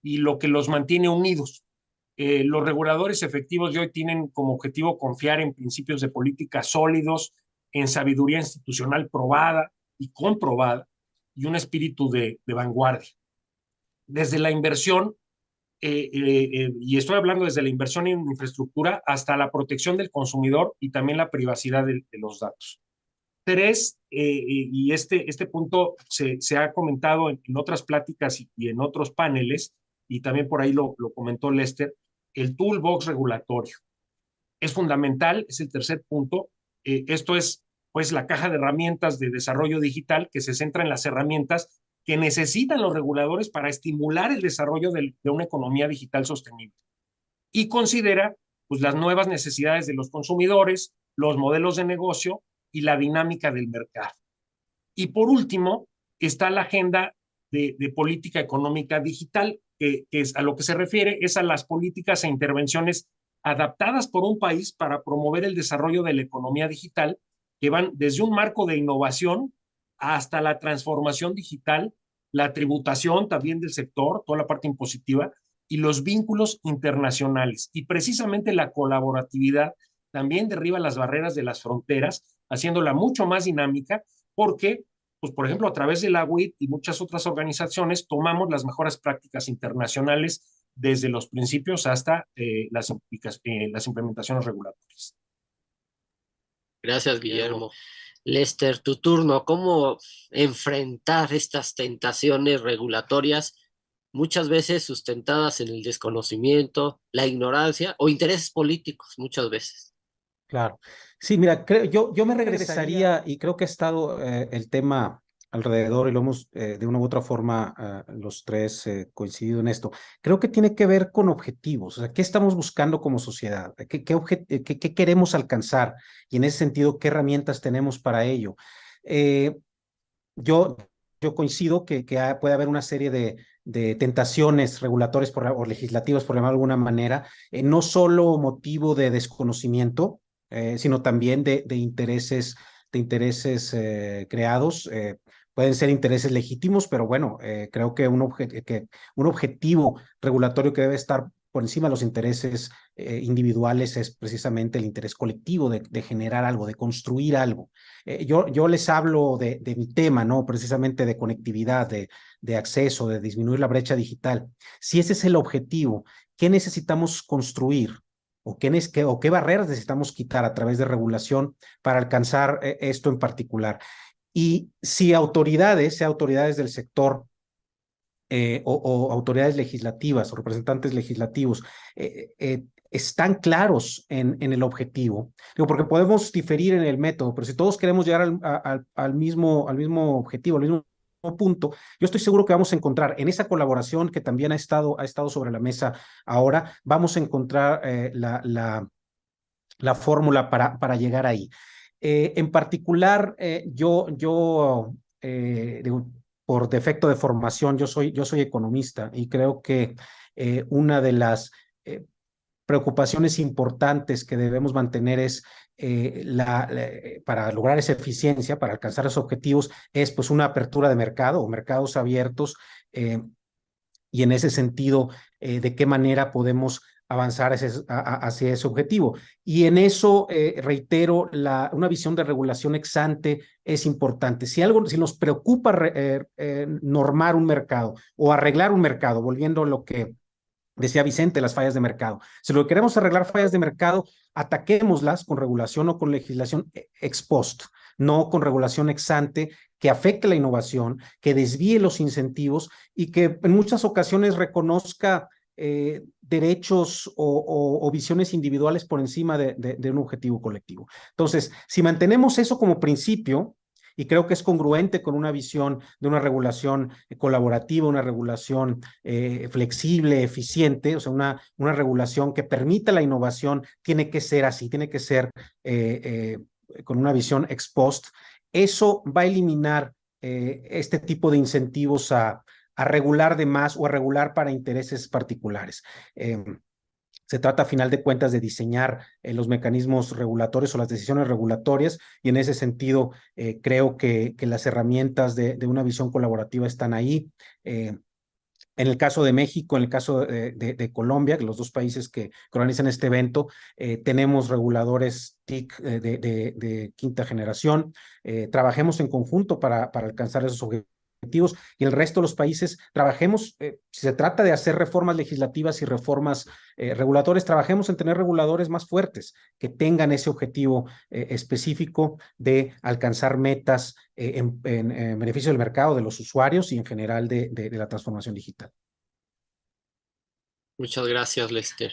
y lo que los mantiene unidos. Los reguladores efectivos de hoy tienen como objetivo confiar en principios de política sólidos, en sabiduría institucional probada y comprobada y un espíritu de vanguardia. Desde la inversión, y estoy hablando desde la inversión en infraestructura hasta la protección del consumidor y también la privacidad de los datos. Tres, y este punto se ha comentado en otras pláticas y en otros paneles, y también por ahí lo comentó Lester, el toolbox regulatorio. Es fundamental, es el tercer punto. Esto es pues la caja de herramientas de desarrollo digital que se centra en las herramientas que necesitan los reguladores para estimular el desarrollo de una economía digital sostenible. Y considera pues, las nuevas necesidades de los consumidores, los modelos de negocio y la dinámica del mercado. Y por último, está la agenda de política económica digital, que es a lo que se refiere, es a las políticas e intervenciones adaptadas por un país para promover el desarrollo de la economía digital, que van desde un marco de innovación hasta la transformación digital, la tributación también del sector, toda la parte impositiva, y los vínculos internacionales. Y precisamente la colaboratividad también derriba las barreras de las fronteras, haciéndola mucho más dinámica, porque, pues, por ejemplo, a través de la WIT y muchas otras organizaciones, tomamos las mejores prácticas internacionales desde los principios hasta las implementaciones regulatorias. Gracias, Guillermo. Lester, tu turno. ¿Cómo enfrentar estas tentaciones regulatorias, muchas veces sustentadas en el desconocimiento, la ignorancia o intereses políticos, muchas veces? Claro. Sí, mira, yo me regresaría y creo que ha estado el tema alrededor y lo hemos de una u otra forma los tres coincidido en esto. Creo que tiene que ver con objetivos, o sea, ¿qué estamos buscando como sociedad? ¿Qué queremos alcanzar? Y en ese sentido, ¿qué herramientas tenemos para ello? Eh, yo, yo coincido que puede haber una serie de tentaciones regulatorias o legislativas, por llamarlo de alguna manera, no solo motivo de desconocimiento, sino también de intereses, creados. Pueden ser intereses legítimos, pero bueno, creo que un objetivo regulatorio que debe estar por encima de los intereses individuales es precisamente el interés colectivo de generar algo, de construir algo. Yo les hablo de mi tema, ¿no? Precisamente de conectividad, de acceso, de disminuir la brecha digital. Si ese es el objetivo, ¿qué necesitamos construir? ¿O qué barreras necesitamos quitar a través de regulación para alcanzar esto en particular? Y si autoridades, sea autoridades del sector o autoridades legislativas o representantes legislativos están claros en el objetivo, digo, porque podemos diferir en el método, pero si todos queremos llegar al mismo objetivo, al mismo punto, yo estoy seguro que vamos a encontrar en esa colaboración que también ha estado sobre la mesa ahora, vamos a encontrar la fórmula para llegar ahí. En particular, digo, por defecto de formación, yo soy economista y creo que una de las preocupaciones importantes que debemos mantener es para lograr esa eficiencia, para alcanzar esos objetivos, es pues una apertura de mercado o mercados abiertos y en ese sentido, de qué manera podemos avanzar hacia ese objetivo. Y en eso, reitero, una visión de regulación ex ante es importante. Si nos preocupa normar un mercado o arreglar un mercado, volviendo a lo que decía Vicente, las fallas de mercado. Si lo que queremos arreglar fallas de mercado, ataquémoslas con regulación o con legislación ex post, no con regulación ex ante que afecte la innovación, que desvíe los incentivos y que en muchas ocasiones reconozca derechos o visiones individuales por encima de un objetivo colectivo. Entonces, si mantenemos eso como principio, y creo que es congruente con una visión de una regulación colaborativa, una regulación flexible, eficiente, o sea, una regulación que permita la innovación, tiene que ser así, tiene que ser con una visión ex post. Eso va a eliminar este tipo de incentivos a regular de más o a regular para intereses particulares. Se trata, a final de cuentas, de diseñar los mecanismos regulatorios o las decisiones regulatorias y en ese sentido creo que las herramientas de una visión colaborativa están ahí. En el caso de México, en el caso de Colombia, los dos países que organizan este evento, tenemos reguladores TIC de quinta generación. Trabajemos en conjunto para alcanzar esos objetivos, y el resto de los países trabajemos, si se trata de hacer reformas legislativas y reformas regulatorias, trabajemos en tener reguladores más fuertes que tengan ese objetivo específico de alcanzar metas en beneficio del mercado, de los usuarios y en general de la transformación digital. Muchas gracias, Lester.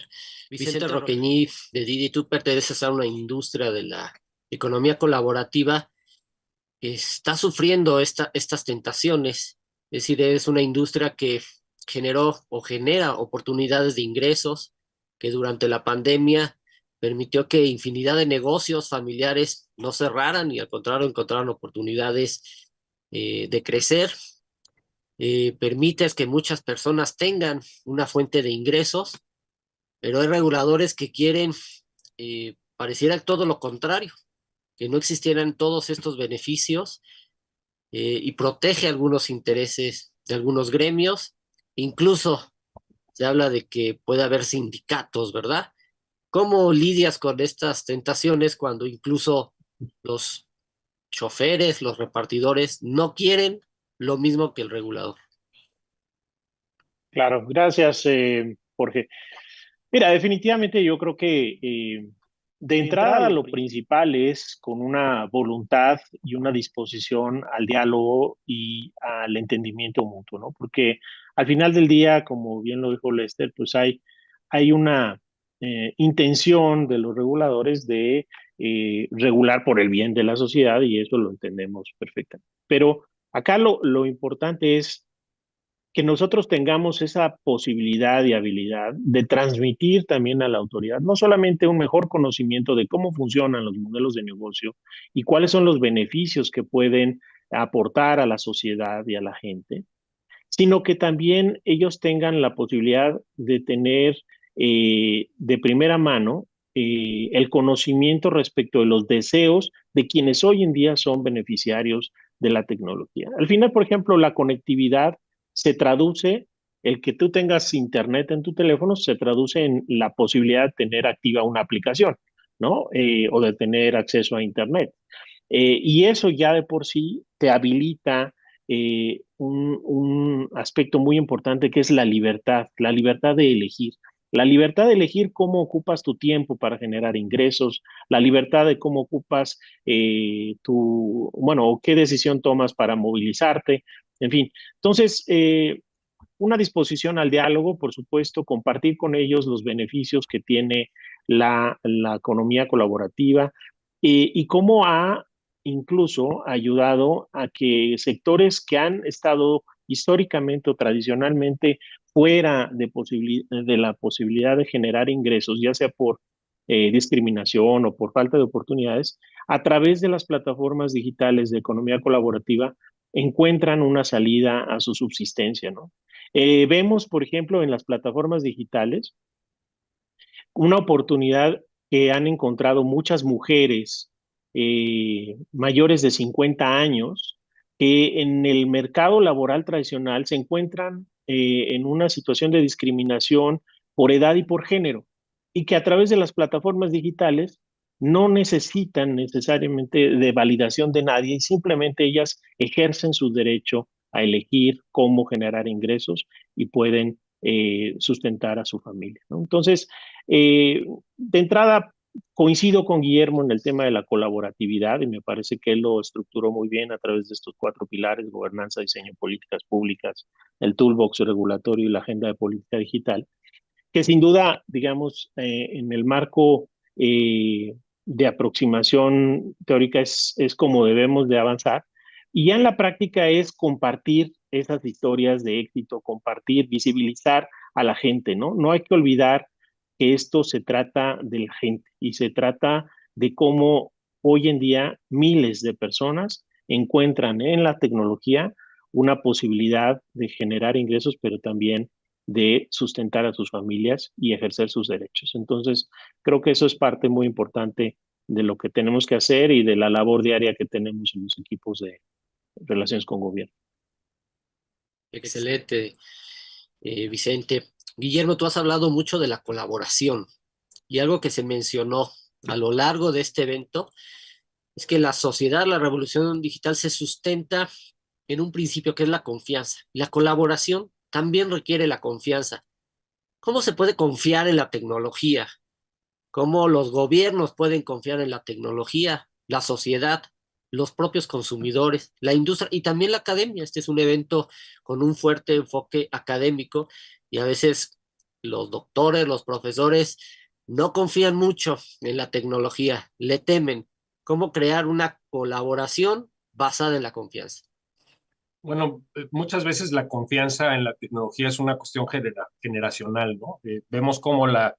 Vicente Roqueñi, de Didi, tú perteneces a una industria de la economía colaborativa que está sufriendo estas tentaciones. Es decir, es una industria que generó o genera oportunidades de ingresos, que durante la pandemia permitió que infinidad de negocios familiares no cerraran y al contrario encontraron oportunidades de crecer. Permites que muchas personas tengan una fuente de ingresos, pero hay reguladores que quieren, pareciera todo lo contrario, que no existieran todos estos beneficios, y protege algunos intereses de algunos gremios. Incluso se habla de que puede haber sindicatos, ¿verdad? ¿Cómo lidias con estas tentaciones cuando incluso los choferes, los repartidores no quieren lo mismo que el regulador? Claro, gracias, Jorge. Mira, definitivamente yo creo que de entrada lo principal es con una voluntad y una disposición al diálogo y al entendimiento mutuo, ¿no? Porque al final del día, como bien lo dijo Lester, pues hay una intención de los reguladores de regular por el bien de la sociedad y eso lo entendemos perfectamente. Pero acá lo importante es que nosotros tengamos esa posibilidad y habilidad de transmitir también a la autoridad, no solamente un mejor conocimiento de cómo funcionan los modelos de negocio y cuáles son los beneficios que pueden aportar a la sociedad y a la gente, sino que también ellos tengan la posibilidad de tener de primera mano el conocimiento respecto de los deseos de quienes hoy en día son beneficiarios de la tecnología. Al final, por ejemplo, la conectividad se traduce, el que tú tengas internet en tu teléfono se traduce en la posibilidad de tener activa una aplicación, ¿no? O de tener acceso a internet. Y eso ya de por sí te habilita un aspecto muy importante que es la libertad de elegir. La libertad de elegir cómo ocupas tu tiempo para generar ingresos, la libertad de cómo ocupas bueno, qué decisión tomas para movilizarte, en fin. Entonces, una disposición al diálogo, por supuesto, compartir con ellos los beneficios que tiene la economía colaborativa y cómo ha incluso ayudado a que sectores que han estado históricamente o tradicionalmente fuera de la posibilidad de generar ingresos, ya sea por discriminación o por falta de oportunidades, a través de las plataformas digitales de economía colaborativa encuentran una salida a su subsistencia, ¿no? Vemos, por ejemplo, en las plataformas digitales una oportunidad que han encontrado muchas mujeres mayores de 50 años que en el mercado laboral tradicional se encuentran en una situación de discriminación por edad y por género, y que a través de las plataformas digitales no necesitan necesariamente de validación de nadie y simplemente ellas ejercen su derecho a elegir cómo generar ingresos y pueden sustentar a su familia, ¿no? Entonces, de entrada, coincido con Guillermo en el tema de la colaboratividad y me parece que él lo estructuró muy bien a través de estos cuatro pilares: gobernanza, diseño, políticas públicas, el toolbox regulatorio y la agenda de política digital, que sin duda, digamos, en el marco de aproximación teórica es como debemos de avanzar. Y ya en la práctica es compartir esas historias de éxito, compartir, visibilizar a la gente, ¿no? No hay que olvidar que esto se trata de la gente y se trata de cómo hoy en día miles de personas encuentran en la tecnología una posibilidad de generar ingresos, pero también de sustentar a sus familias y ejercer sus derechos. Entonces, creo que eso es parte muy importante de lo que tenemos que hacer y de la labor diaria que tenemos en los equipos de relaciones con gobierno. Excelente. Vicente. Guillermo, tú has hablado mucho de la colaboración y algo que se mencionó a lo largo de este evento es que la sociedad, la revolución digital se sustenta en un principio que es la confianza. La colaboración también requiere la confianza. ¿Cómo se puede confiar en la tecnología? ¿Cómo los gobiernos pueden confiar en la tecnología, la sociedad, los propios consumidores, la industria y también la academia? Este es un evento con un fuerte enfoque académico y a veces los doctores, los profesores no confían mucho en la tecnología, le temen. ¿Cómo crear una colaboración basada en la confianza? Bueno, muchas veces la confianza en la tecnología es una cuestión generacional, ¿no? Vemos cómo la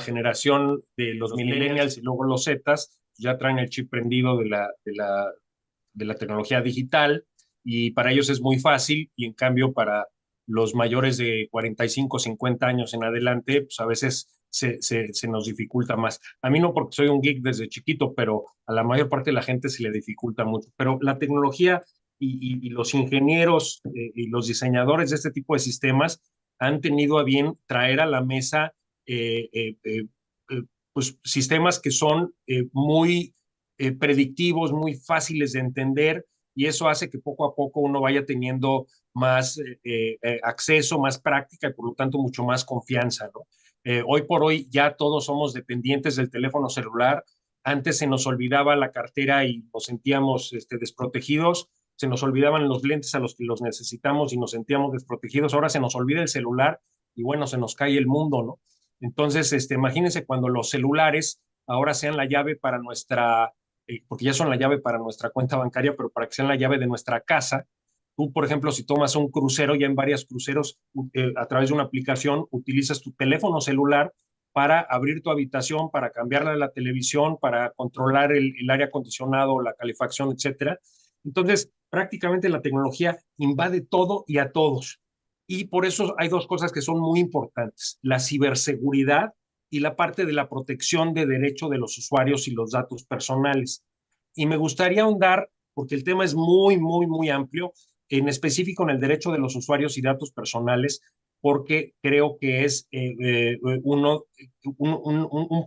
generación de los millennials y luego los Zetas ya traen el chip prendido de la tecnología digital y para ellos es muy fácil y en cambio para los mayores de 45, 50 años en adelante, pues a veces se nos dificulta más. A mí no porque soy un geek desde chiquito, pero a la mayor parte de la gente se le dificulta mucho. Pero la tecnología y los ingenieros y los diseñadores de este tipo de sistemas han tenido a bien traer a la mesa eh, eh, eh, pues, sistemas que son muy predictivos, muy fáciles de entender, y eso hace que poco a poco uno vaya teniendo más acceso, más práctica y por lo tanto mucho más confianza, ¿no? Hoy por hoy ya todos somos dependientes del teléfono celular. Antes se nos olvidaba la cartera y nos sentíamos desprotegidos, se nos olvidaban los lentes a los que los necesitamos y nos sentíamos desprotegidos. Ahora se nos olvida el celular y bueno, se nos cae el mundo, ¿no? Entonces, imagínense cuando los celulares ahora sean la llave para nuestra, porque ya son la llave para nuestra cuenta bancaria, pero para que sean la llave de nuestra casa. Tú, por ejemplo, si tomas un crucero, ya en varios cruceros, a través de una aplicación, utilizas tu teléfono celular para abrir tu habitación, para cambiarla de la televisión, para controlar el aire acondicionado, la calefacción, etcétera. Entonces, prácticamente la tecnología invade todo y a todos. Y por eso hay dos cosas que son muy importantes: la ciberseguridad y la parte de la protección de derecho de los usuarios y los datos personales. Y me gustaría ahondar, porque el tema es muy, muy, muy amplio, en específico en el derecho de los usuarios y datos personales, porque creo que es un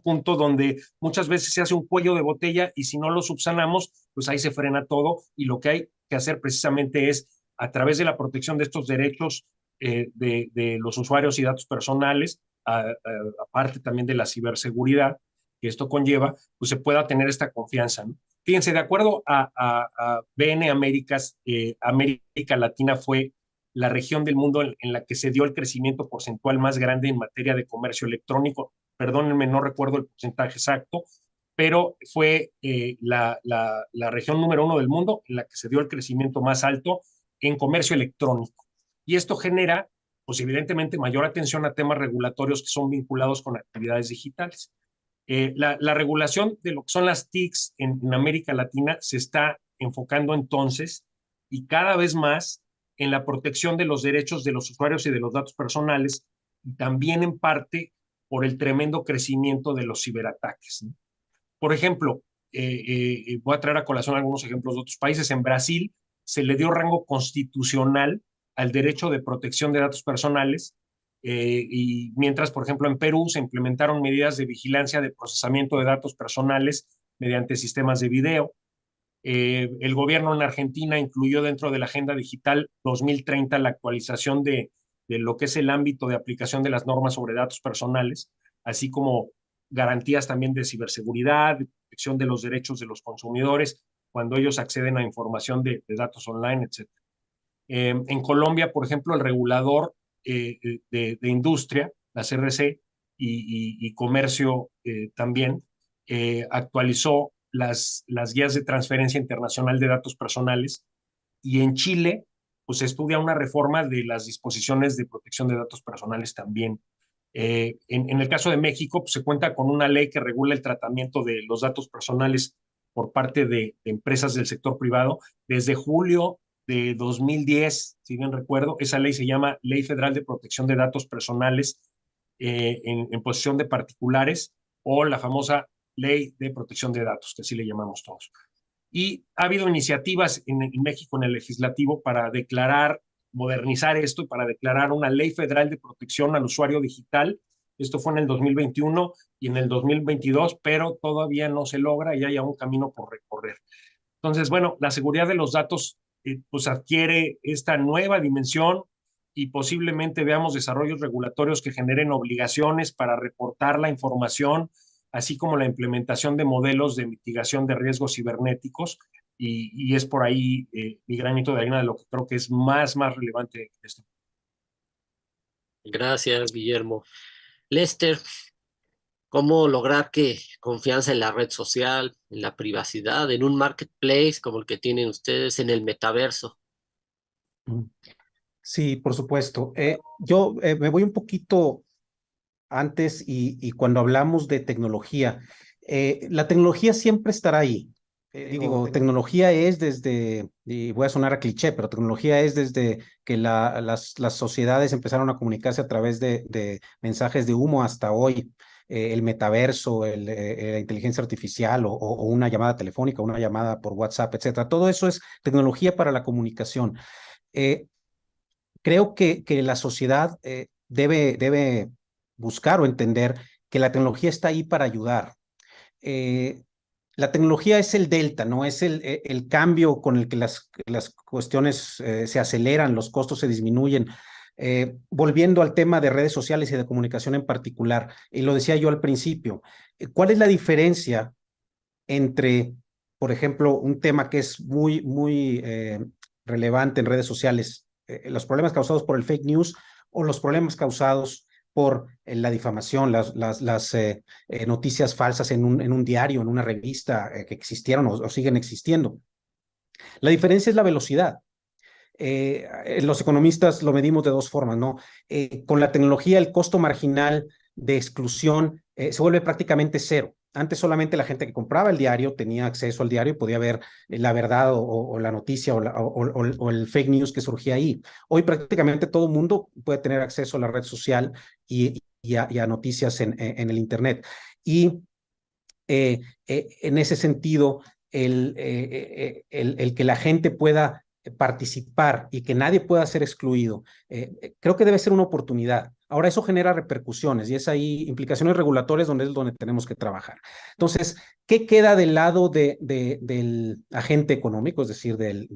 punto donde muchas veces se hace un cuello de botella y si no lo subsanamos, pues ahí se frena todo y lo que hay que hacer precisamente es, a través de la protección de estos derechos de los usuarios y datos personales, aparte también de la ciberseguridad que esto conlleva, pues se pueda tener esta confianza, ¿no? Fíjense, de acuerdo a BN Américas, América Latina fue la región del mundo en la que se dio el crecimiento porcentual más grande en materia de comercio electrónico. Perdónenme, no recuerdo el porcentaje exacto, pero fue la región número 1 del mundo en la que se dio el crecimiento más alto en comercio electrónico. Y esto genera, pues evidentemente, mayor atención a temas regulatorios que son vinculados con actividades digitales. La regulación de lo que son las TICs en América Latina se está enfocando entonces y cada vez más en la protección de los derechos de los usuarios y de los datos personales, y también en parte por el tremendo crecimiento de los ciberataques, ¿no? Por ejemplo, voy a traer a colación algunos ejemplos de otros países. En Brasil se le dio rango constitucional al derecho de protección de datos personales, y mientras, por ejemplo, en Perú se implementaron medidas de vigilancia de procesamiento de datos personales mediante sistemas de video. El gobierno en Argentina incluyó dentro de la Agenda Digital 2030 la actualización de lo que es el ámbito de aplicación de las normas sobre datos personales, así como garantías también de ciberseguridad, de protección de los derechos de los consumidores cuando ellos acceden a información de datos online, etc. En Colombia, por ejemplo, el regulador de industria, la CRC, y comercio también, actualizó las guías de transferencia internacional de datos personales, y en Chile pues se estudia una reforma de las disposiciones de protección de datos personales también. En el caso de México pues se cuenta con una ley que regula el tratamiento de los datos personales por parte de empresas del sector privado desde julio de 2010, si bien recuerdo. Esa ley se llama Ley Federal de Protección de Datos Personales en posesión de particulares, o la famosa Ley de Protección de Datos, que así le llamamos todos. Y ha habido iniciativas en México, en el legislativo, para declarar modernizar esto y para declarar una ley federal de protección al usuario digital. Esto fue en el 2021 y en el 2022, pero todavía no se logra y hay aún camino por recorrer. Entonces, bueno, la seguridad de los datos pues adquiere esta nueva dimensión y posiblemente veamos desarrollos regulatorios que generen obligaciones para reportar la información, así como la implementación de modelos de mitigación de riesgos cibernéticos. Y es por ahí mi granito de arena de lo que creo que es más relevante en este. Gracias, Guillermo. Lester, ¿cómo lograr que confianza en la red social, en la privacidad, en un marketplace como el que tienen ustedes, en el metaverso? Sí, por supuesto. Yo me voy un poquito antes y cuando hablamos de tecnología, la tecnología siempre estará ahí. Digo, tecnología es desde, y voy a sonar a cliché, pero tecnología es desde que las sociedades empezaron a comunicarse a través de mensajes de humo hasta hoy. El metaverso, la inteligencia artificial o una llamada telefónica, una llamada por WhatsApp, etcétera. Todo eso es tecnología para la comunicación. Creo que la sociedad debe buscar o entender que la tecnología está ahí para ayudar. La tecnología es el delta, ¿no? Es el cambio con el que las cuestiones se aceleran, los costos se disminuyen. Volviendo al tema de redes sociales y de comunicación en particular, y lo decía yo al principio, ¿cuál es la diferencia entre, por ejemplo, un tema que es muy relevante en redes sociales, los problemas causados por el fake news o los problemas causados por la difamación, las noticias falsas en un diario, en una revista que existieron o siguen existiendo? La diferencia es la velocidad. Los economistas lo medimos de dos formas, ¿no? Con la tecnología, el costo marginal de exclusión se vuelve prácticamente cero. Antes solamente la gente que compraba el diario tenía acceso al diario y podía ver la verdad o la noticia o el fake news que surgía ahí. Hoy prácticamente todo el mundo puede tener acceso a la red social y a noticias en el Internet. Y en ese sentido, el que la gente pueda participar y que nadie pueda ser excluido, creo que debe ser una oportunidad. Ahora, eso genera repercusiones y es ahí implicaciones regulatorias donde es donde tenemos que trabajar. Entonces, ¿qué queda del lado del agente económico, es decir, de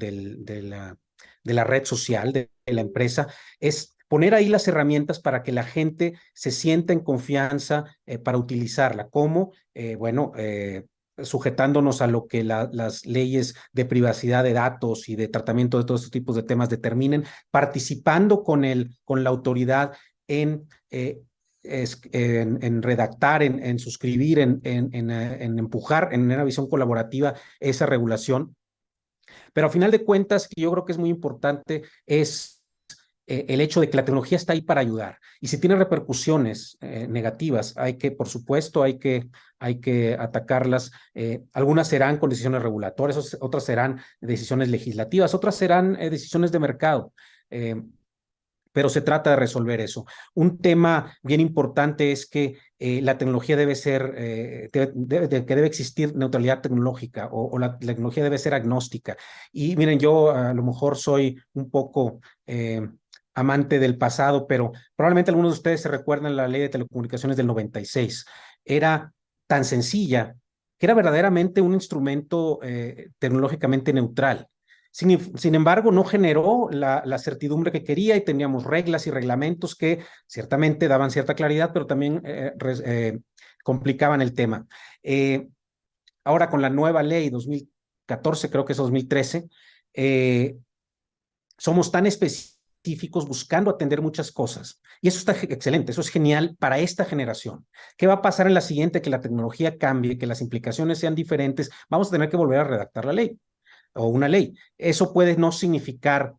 la red social, de la empresa? Es poner ahí las herramientas para que la gente se sienta en confianza para utilizarla. ¿Cómo? Sujetándonos a lo que las leyes de privacidad de datos y de tratamiento de todos estos tipos de temas determinen, participando con la autoridad en redactar, en suscribir, en empujar en una visión colaborativa esa regulación. Pero a final de cuentas, que yo creo que es muy importante, es el hecho de que la tecnología está ahí para ayudar. Y si tiene repercusiones negativas, por supuesto, hay que atacarlas. Algunas serán con decisiones regulatorias, otras serán decisiones legislativas, otras serán decisiones de mercado. Pero se trata de resolver eso. Un tema bien importante es que la tecnología debe ser, que debe existir neutralidad tecnológica o la tecnología debe ser agnóstica. Y miren, yo a lo mejor soy un poco amante del pasado, pero probablemente algunos de ustedes se recuerdan la ley de telecomunicaciones del 96. Era tan sencilla que era verdaderamente un instrumento tecnológicamente neutral. Sin embargo, no generó la certidumbre que quería y teníamos reglas y reglamentos que ciertamente daban cierta claridad, pero también complicaban el tema. Ahora con la nueva ley 2014, creo que es 2013, somos tan específicos buscando atender muchas cosas. Y eso está excelente, eso es genial para esta generación. ¿Qué va a pasar en la siguiente? Que la tecnología cambie, que las implicaciones sean diferentes. Vamos a tener que volver a redactar la ley o una ley. Eso puede no significar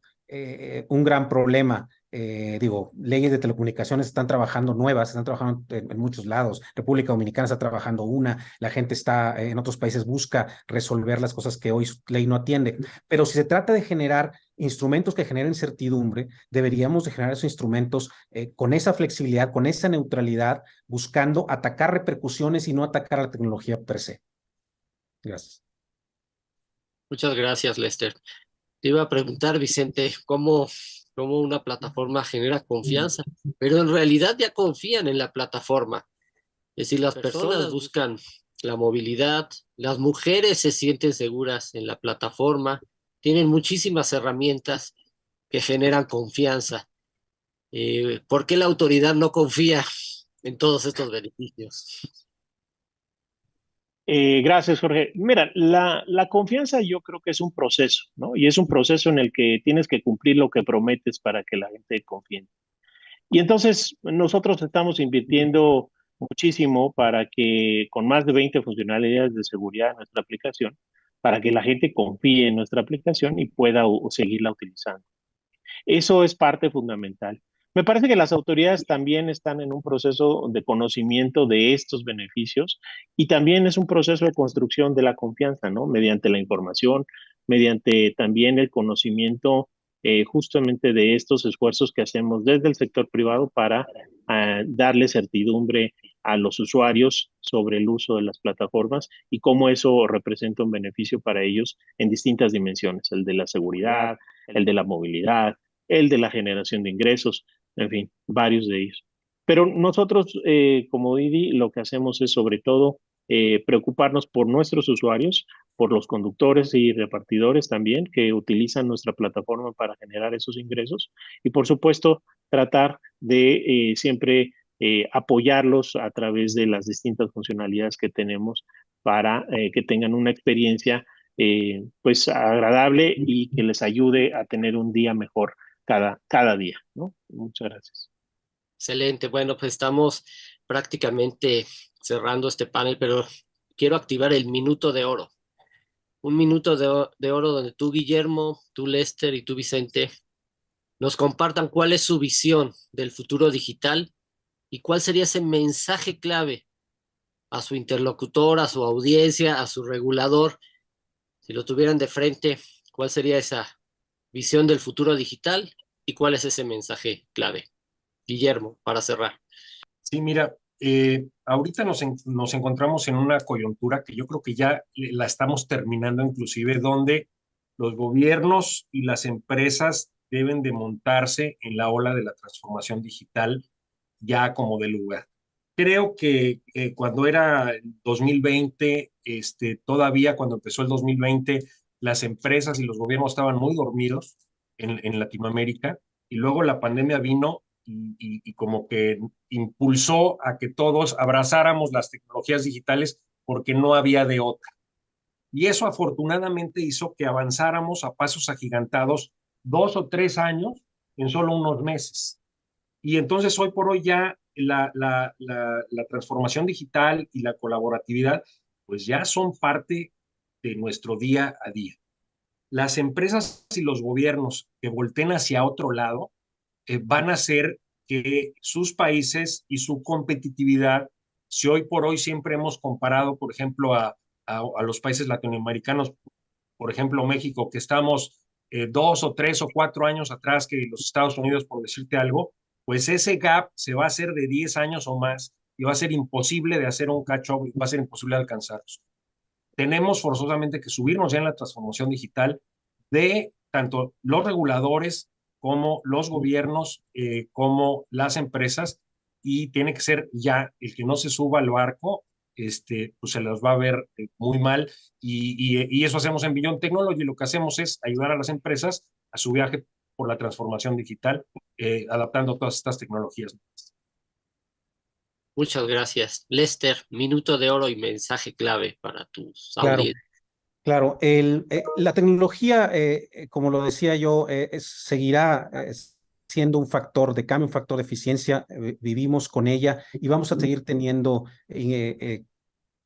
un gran problema. Leyes de telecomunicaciones están trabajando nuevas, están trabajando en muchos lados. República Dominicana está trabajando una, la gente está en otros países busca resolver las cosas que hoy su ley no atiende. Pero si se trata de generar instrumentos que generen certidumbre, deberíamos de generar esos instrumentos con esa flexibilidad, con esa neutralidad, buscando atacar repercusiones y no atacar a la tecnología per se. Gracias. Muchas gracias, Lester. Te iba a preguntar, Vicente, ¿cómo cómo una plataforma genera confianza, pero en realidad ya confían en la plataforma. Es decir, las personas buscan la movilidad, las mujeres se sienten seguras en la plataforma, tienen muchísimas herramientas que generan confianza. ¿Por qué la autoridad no confía en todos estos beneficios? Gracias, Jorge. Mira, la confianza yo creo que es un proceso, ¿no? Y es un proceso en el que tienes que cumplir lo que prometes para que la gente confíe. Y entonces nosotros estamos invirtiendo muchísimo para que con más de 20 funcionalidades de seguridad en nuestra aplicación, para que la gente confíe en nuestra aplicación y pueda seguirla utilizando. Eso es parte fundamental. Me parece que las autoridades también están en un proceso de conocimiento de estos beneficios y también es un proceso de construcción de la confianza, ¿no? Mediante la información, mediante también el conocimiento justamente de estos esfuerzos que hacemos desde el sector privado para darle certidumbre a los usuarios sobre el uso de las plataformas y cómo eso representa un beneficio para ellos en distintas dimensiones, el de la seguridad, el de la movilidad, el de la generación de ingresos, en fin, varios de ellos. Pero nosotros, como Didi, lo que hacemos es sobre todo preocuparnos por nuestros usuarios, por los conductores y repartidores también que utilizan nuestra plataforma para generar esos ingresos y por supuesto tratar de siempre apoyarlos a través de las distintas funcionalidades que tenemos para que tengan una experiencia pues agradable y que les ayude a tener un día mejor cada día, ¿no? Muchas gracias. Excelente. Bueno, pues estamos prácticamente cerrando este panel, pero quiero activar el minuto de oro. Un minuto de oro donde tú, Guillermo, tú, Lester, y tú, Vicente, nos compartan cuál es su visión del futuro digital y cuál sería ese mensaje clave a su interlocutor, a su audiencia, a su regulador. Si lo tuvieran de frente, ¿cuál sería esa visión del futuro digital y cuál es ese mensaje clave? Guillermo, para cerrar. Sí, mira, ahorita nos encontramos en una coyuntura que yo creo que ya la estamos terminando inclusive, donde los gobiernos y las empresas deben de montarse en la ola de la transformación digital ya como de lugar. Creo que cuando era el 2020, todavía cuando empezó el 2020, las empresas y los gobiernos estaban muy dormidos en Latinoamérica y luego la pandemia vino y como que impulsó a que todos abrazáramos las tecnologías digitales porque no había de otra. Y eso afortunadamente hizo que avanzáramos a pasos agigantados 2 o 3 años en solo unos meses. Y entonces hoy por hoy ya la transformación digital y la colaboratividad pues ya son parte de nuestro día a día. Las empresas y los gobiernos que volteen hacia otro lado van a hacer que sus países y su competitividad, si hoy por hoy siempre hemos comparado, por ejemplo, a los países latinoamericanos, por ejemplo, México, que estamos 2 o 3 o 4 años atrás que los Estados Unidos, por decirte algo, pues ese gap se va a hacer de 10 años o más y va a ser imposible de hacer un catch-up, va a ser imposible alcanzarlos. Tenemos forzosamente que subirnos ya en la transformación digital de tanto los reguladores como los gobiernos, como las empresas, y tiene que ser ya el que no se suba al barco, pues se los va a ver muy mal, y eso hacemos en Beyond Technology. Lo que hacemos es ayudar a las empresas a su viaje por la transformación digital, adaptando todas estas tecnologías. Muchas gracias. Lester, minuto de oro y mensaje clave para tus audiencias. Claro, la tecnología, como lo decía yo, seguirá siendo un factor de cambio, un factor de eficiencia. Vivimos con ella y vamos a seguir teniendo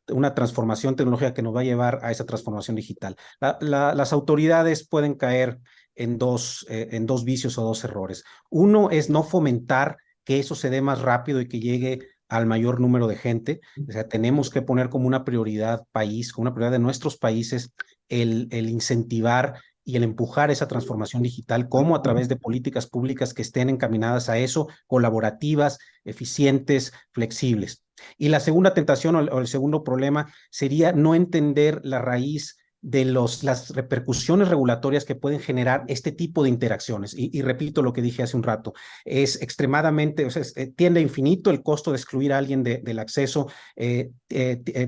una transformación tecnológica que nos va a llevar a esa transformación digital. Las autoridades pueden caer en dos vicios o dos errores. Uno es no fomentar que eso se dé más rápido y que llegue al mayor número de gente. O sea, tenemos que poner como una prioridad país, como una prioridad de nuestros países, el incentivar y el empujar esa transformación digital, como a través de políticas públicas que estén encaminadas a eso, colaborativas, eficientes, flexibles. Y la segunda tentación o el segundo problema sería no entender la raíz las repercusiones regulatorias que pueden generar este tipo de interacciones. Y repito lo que dije hace un rato, es extremadamente, o sea, tiende a infinito el costo de excluir a alguien del acceso,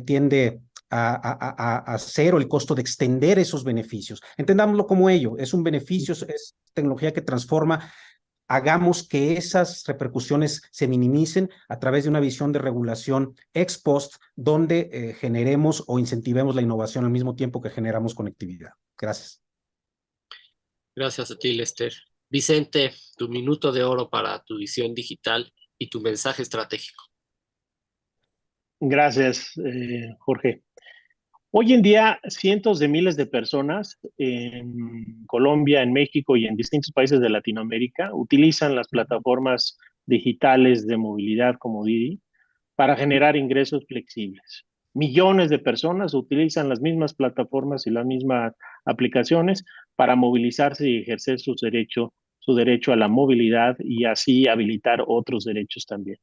tiende a cero el costo de extender esos beneficios. Entendámoslo como ello, es un beneficio, es tecnología que transforma. Hagamos que esas repercusiones se minimicen a través de una visión de regulación ex post, donde generemos o incentivemos la innovación al mismo tiempo que generamos conectividad. Gracias. Gracias a ti, Lester. Vicente, tu minuto de oro para tu visión digital y tu mensaje estratégico. Gracias, Jorge. Hoy en día, cientos de miles de personas en Colombia, en México y en distintos países de Latinoamérica utilizan las plataformas digitales de movilidad como Didi para generar ingresos flexibles. Millones de personas utilizan las mismas plataformas y las mismas aplicaciones para movilizarse y ejercer su derecho a la movilidad y así habilitar otros derechos también.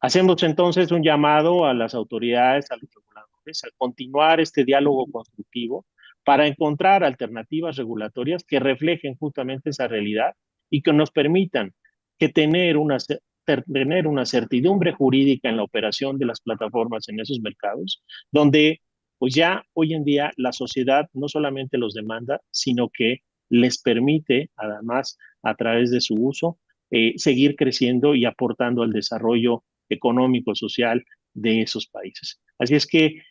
Hacemos entonces un llamado a las autoridades, a los reguladores, a continuar este diálogo constructivo para encontrar alternativas regulatorias que reflejen justamente esa realidad y que nos permitan que tener una certidumbre jurídica en la operación de las plataformas en esos mercados, donde pues ya hoy en día la sociedad no solamente los demanda, sino que les permite, además, a través de su uso, seguir creciendo y aportando al desarrollo económico, social de esos países. Así es que,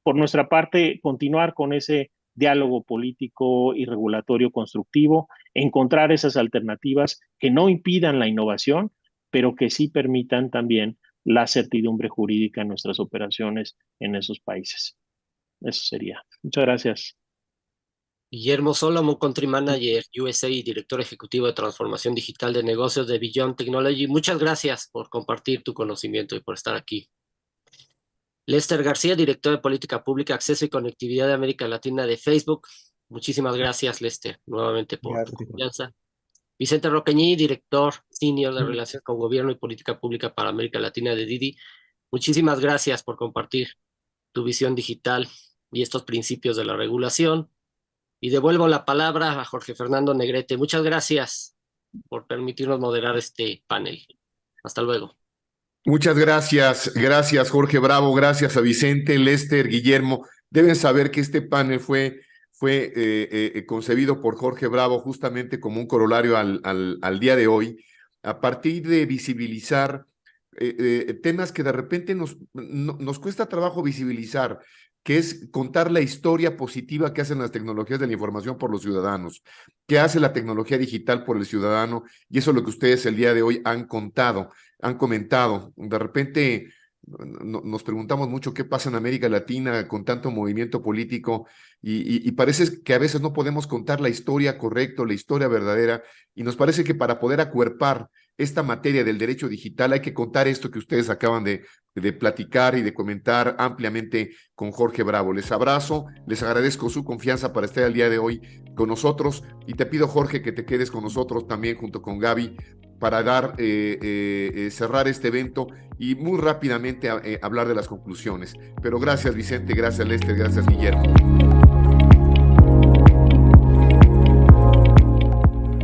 por nuestra parte, continuar con ese diálogo político y regulatorio constructivo, encontrar esas alternativas que no impidan la innovación, pero que sí permitan también la certidumbre jurídica en nuestras operaciones en esos países. Eso sería. Muchas gracias. Guillermo Solomon, Country Manager USA y Director Ejecutivo de Transformación Digital de Negocios de Beyond Technology. Muchas gracias por compartir tu conocimiento y por estar aquí. Lester García, Director de Política Pública, Acceso y Conectividad de América Latina de Facebook. Muchísimas gracias, Lester, nuevamente por tu confianza. Vicente Roqueñi, Director Senior de Relaciones con Gobierno y Política Pública para América Latina de Didi. Muchísimas gracias por compartir tu visión digital y estos principios de la regulación. Y devuelvo la palabra a Jorge Fernando Negrete. Muchas gracias por permitirnos moderar este panel. Hasta luego. Muchas gracias Jorge Bravo, gracias a Vicente, Lester, Guillermo. Deben saber que este panel fue concebido por Jorge Bravo justamente como un corolario al día de hoy, a partir de visibilizar temas que de repente nos cuesta trabajo visibilizar, que es contar la historia positiva que hacen las tecnologías de la información por los ciudadanos, que hace la tecnología digital por el ciudadano, y eso es lo que ustedes el día de hoy han comentado. De repente nos preguntamos mucho qué pasa en América Latina con tanto movimiento político y parece que a veces no podemos contar la historia correcta, la historia verdadera, y nos parece que para poder acuerpar esta materia del derecho digital hay que contar esto que ustedes acaban de platicar y de comentar ampliamente con Jorge Bravo. Les abrazo, les agradezco su confianza para estar el día de hoy con nosotros y te pido, Jorge, que te quedes con nosotros también junto con Gaby para cerrar este evento y muy rápidamente hablar de las conclusiones. Pero gracias, Vicente, gracias, Lester, gracias, Guillermo.